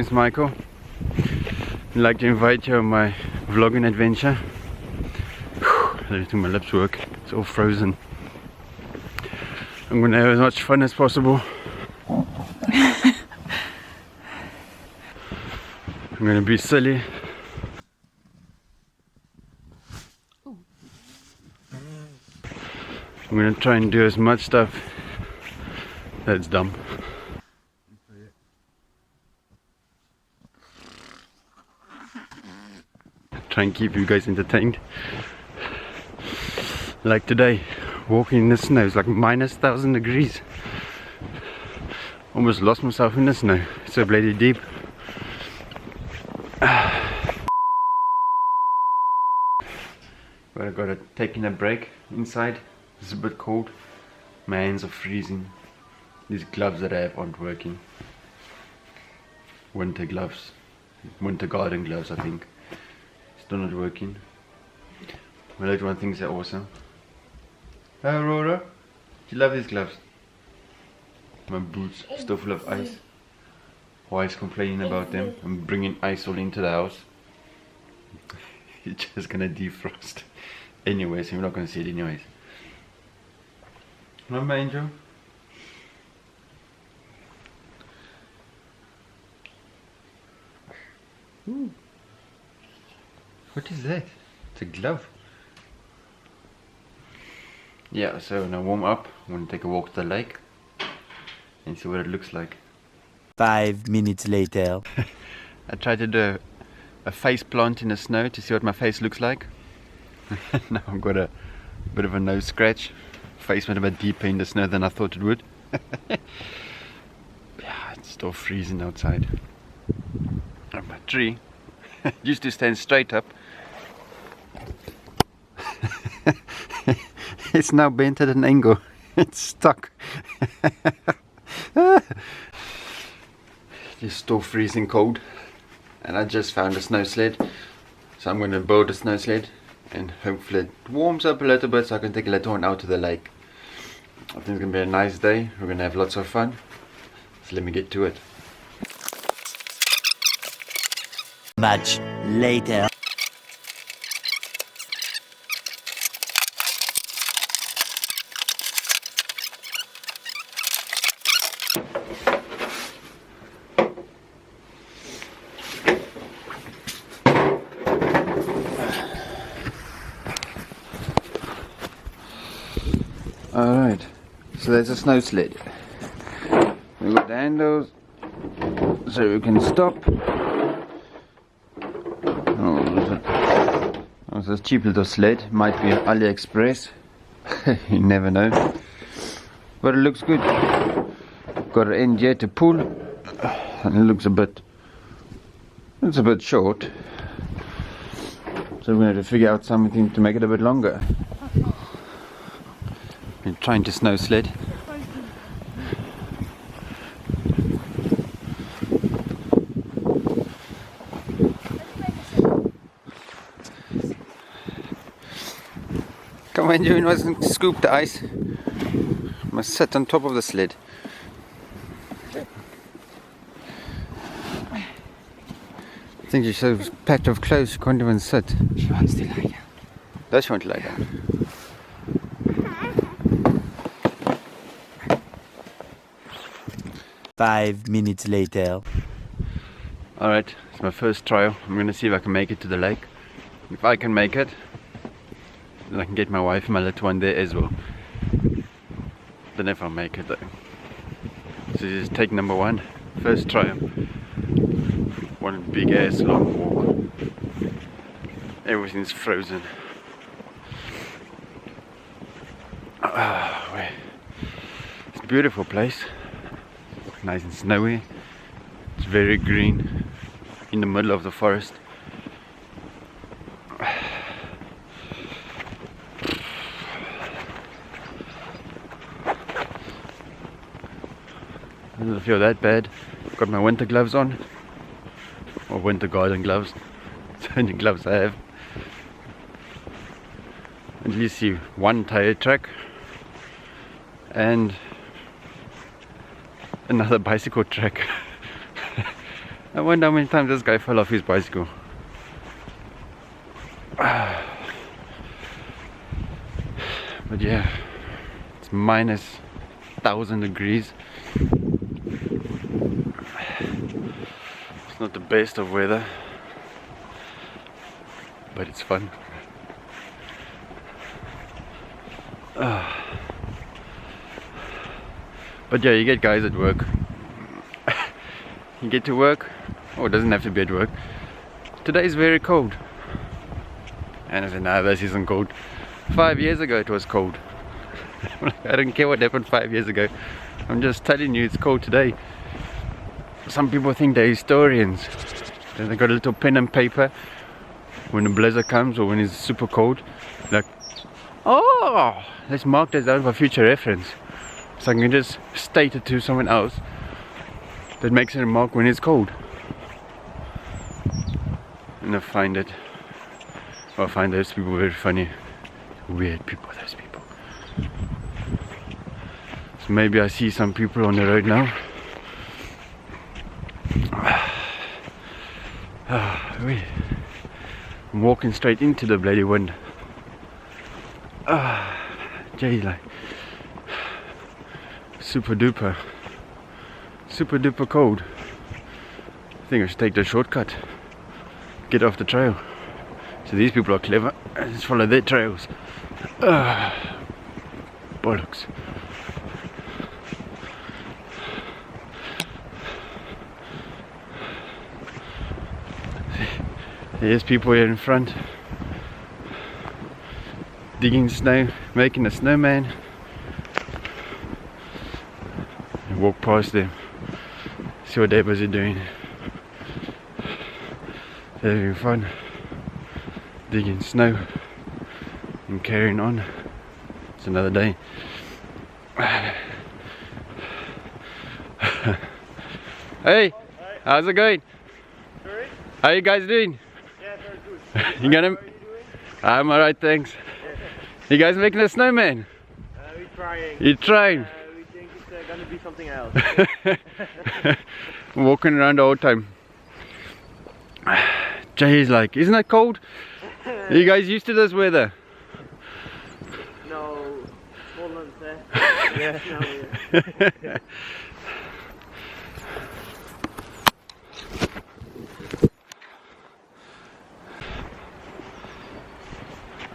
name's Michael. I'd like to invite you on my vlogging adventure. Letting my lips work, it's all frozen. I'm gonna have as much fun as possible. I'm gonna be silly. I'm gonna try and do as much stuff that's dumb. Try and keep you guys entertained. Like today, walking in the snow, it's like minus 1,000 degrees. Almost lost myself in the snow. It's so bloody deep. But I gotta taking a break inside. It's a bit cold. My hands are freezing. These gloves that I have aren't working. Winter gloves. Winter garden gloves, I think. Still not working. My little one thinks they're awesome. Hi Aurora, do you love these gloves? My boots still full of ice. Wife's complaining about them. I'm bringing ice all into the house. It's just gonna defrost. Anyways, you're not gonna see it anyways. No, my angel. Ooh. What is that? It's a glove. Yeah, so now warm up. I'm gonna take a walk to the lake and see what it looks like. 5 minutes later. I tried to do a face plant in the snow to see what my face looks like. Now I've got a bit of a nose scratch. Face went a bit deeper in the snow than I thought it would. Yeah, it's still freezing outside. And my tree used to stand straight up. It's now bent at an angle. It's stuck. It's still freezing cold. And I just found a snow sled. So I'm going to build a snow sled. And hopefully it warms up a little bit so I can take a little one out to the lake. I think it's going to be a nice day. We're going to have lots of fun. So let me get to it. Much later. Alright, so there's a snow sled. We've got the handles so we can stop. Oh, it's a cheap little sled, might be AliExpress. You never know. But it looks good. Got an end here to pull, and it looks it's a bit short. So we're going to have to figure out something to make it a bit longer. Been trying to snow sled. Come on, you mustn't scoop the ice. Must sit on top of the sled. I think she's so packed of clothes she can't even sit. She wants to lie down. Does she want to lie down? 5 minutes later. Alright, it's my first trial. I'm gonna see if I can make it to the lake. If I can make it, then I can get my wife and my little one there as well. Don't know if I'll make it though. So this is take number 1, first trial. One big ass long walk. Everything's frozen. It's a beautiful place. Nice and snowy. It's very green in the middle of the forest. I don't feel that bad. Got my winter gloves on, or winter garden gloves. It's the only gloves I have. At least see one tire track and another bicycle track. I wonder how many times this guy fell off his bicycle. But yeah, it's minus 1,000 degrees. It's not the best of weather, but it's fun. But yeah, you get guys at work. You get to work, or it doesn't have to be at work. Today is very cold. And I said, no, this isn't cold. 5 years ago it was cold. I don't care what happened 5 years ago. I'm just telling you it's cold today. Some people think they're historians. Then they got a little pen and paper. When the blizzard comes or when it's super cold, like, oh, let's mark this down for future reference. So I can just state it to someone else that makes a remark when it's cold. And I find those people very funny. Weird people, those people. So maybe I see some people on the road now. I'm walking straight into the bloody wind. Gee, like super duper cold. I think I should take the shortcut, get off the trail. So these people are clever, just follow their trails. Bollocks. There's people here in front digging snow, making a snowman. I walk past them, see what they're busy doing. They're having fun digging snow and carrying on. It's another day. Hey, how's it going? Sorry? How you guys doing? Yeah, very good. You gonna? How are you doing? I'm alright, thanks. You guys making a snowman? We're trying. You're trying? We think it's gonna be something else. Walking around the whole time. Jay's like, isn't that cold? Are you guys used to this weather? No, Poland, yeah, no, yeah.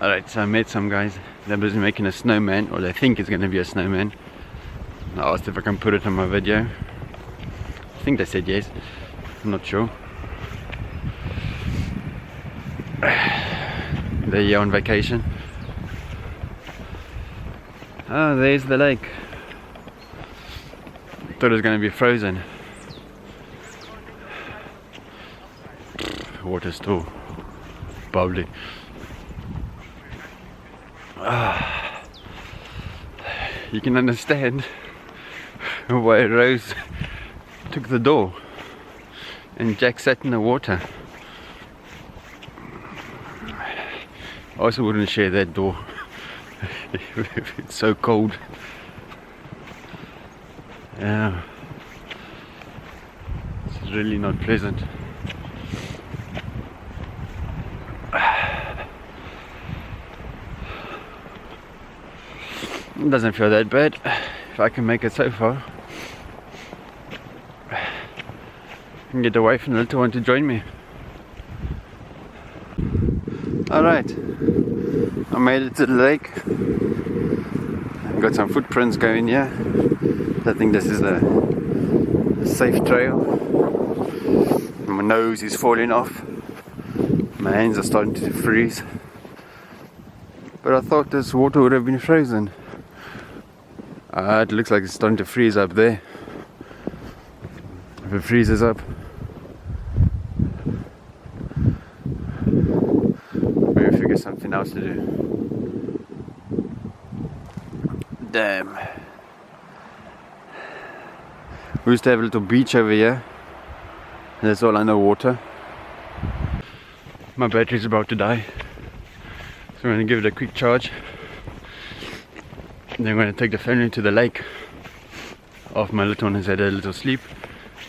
Alright, so I met some guys. They're busy making a snowman, or they think it's going to be a snowman. I asked if I can put it on my video. I think they said yes. I'm not sure. They're here on vacation. Oh, there's the lake. Thought it was going to be frozen. Water's still bubbly. You can understand why Rose took the door and Jack sat in the water. I also wouldn't share that door if it's so cold. Yeah, it's really not pleasant. It doesn't feel that bad if I can make it so far. I can get the wife and the little one to join me. Alright, I made it to the lake. I've got some footprints going here. I think this is a safe trail. My nose is falling off. My hands are starting to freeze. But I thought this water would have been frozen. It looks like it's starting to freeze up there. If it freezes up, maybe figure something else to do. Damn. We used to have a little beach over here, and it's all underwater. My battery's about to die, so I'm going to give it a quick charge. And then I'm going to take the family to the lake. After my little one has had a little sleep,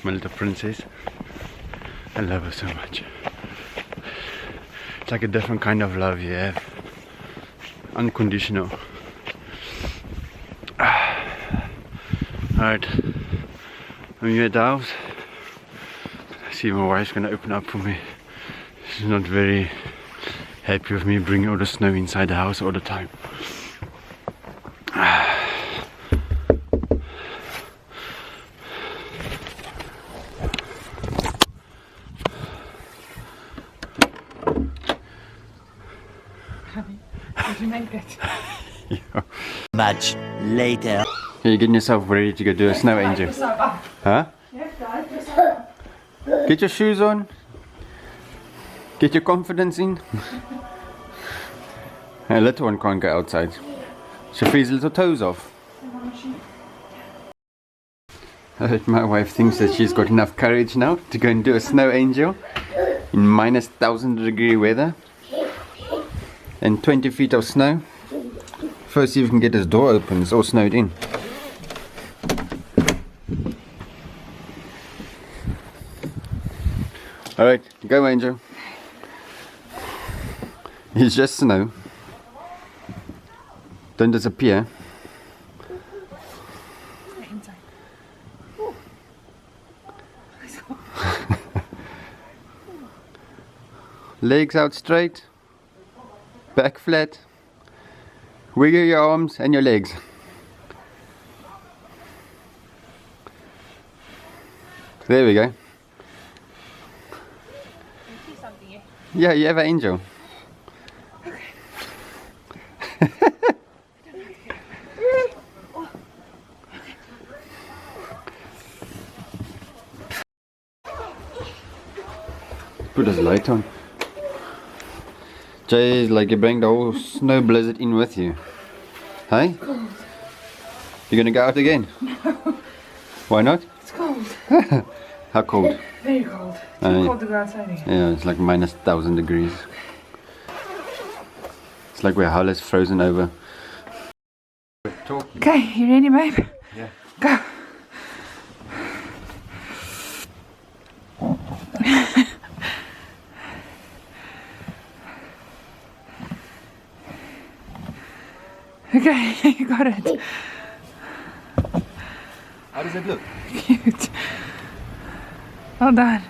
my little princess. I love her so much. It's like a different kind of love you have. Unconditional. Alright, I'm here at the house. I see my wife's gonna open up for me. She's not very happy with me bringing all the snow inside the house all the time. Did you make it? Yeah. Much later. You're getting yourself ready to go do a snow angel. Huh? Get your shoes on. Get your confidence in. A little one can't go outside. She'll freeze little toes off. My wife thinks that she's got enough courage now to go and do a snow angel in minus 1,000-degree weather and 20 feet of snow. First, see if we can get this door open. It's all snowed in. Alright, go Angel. It's just snow. Don't disappear. Legs out straight. Back flat. Wiggle your arms and your legs. There we go. Yeah, you have an angel. Put this light on. Jay is like you bring the whole snow blizzard in with you. Hey? You're gonna go out again? No. Why not? It's cold. How cold? Very cold. Too cold to go outside again. Yeah, it's like minus 1,000 degrees. It's like where Hull is frozen over. Okay, you ready, babe? Yeah. Go. Okay, you got it. How does it look? Cute. Well done.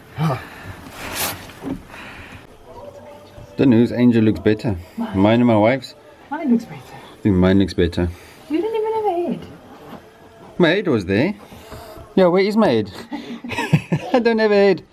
Don't know whose angel looks better. Mine and my wife's? Mine looks better. I think mine looks better. You didn't even have a head. My head was there. Yeah, where is my head? I don't have a head.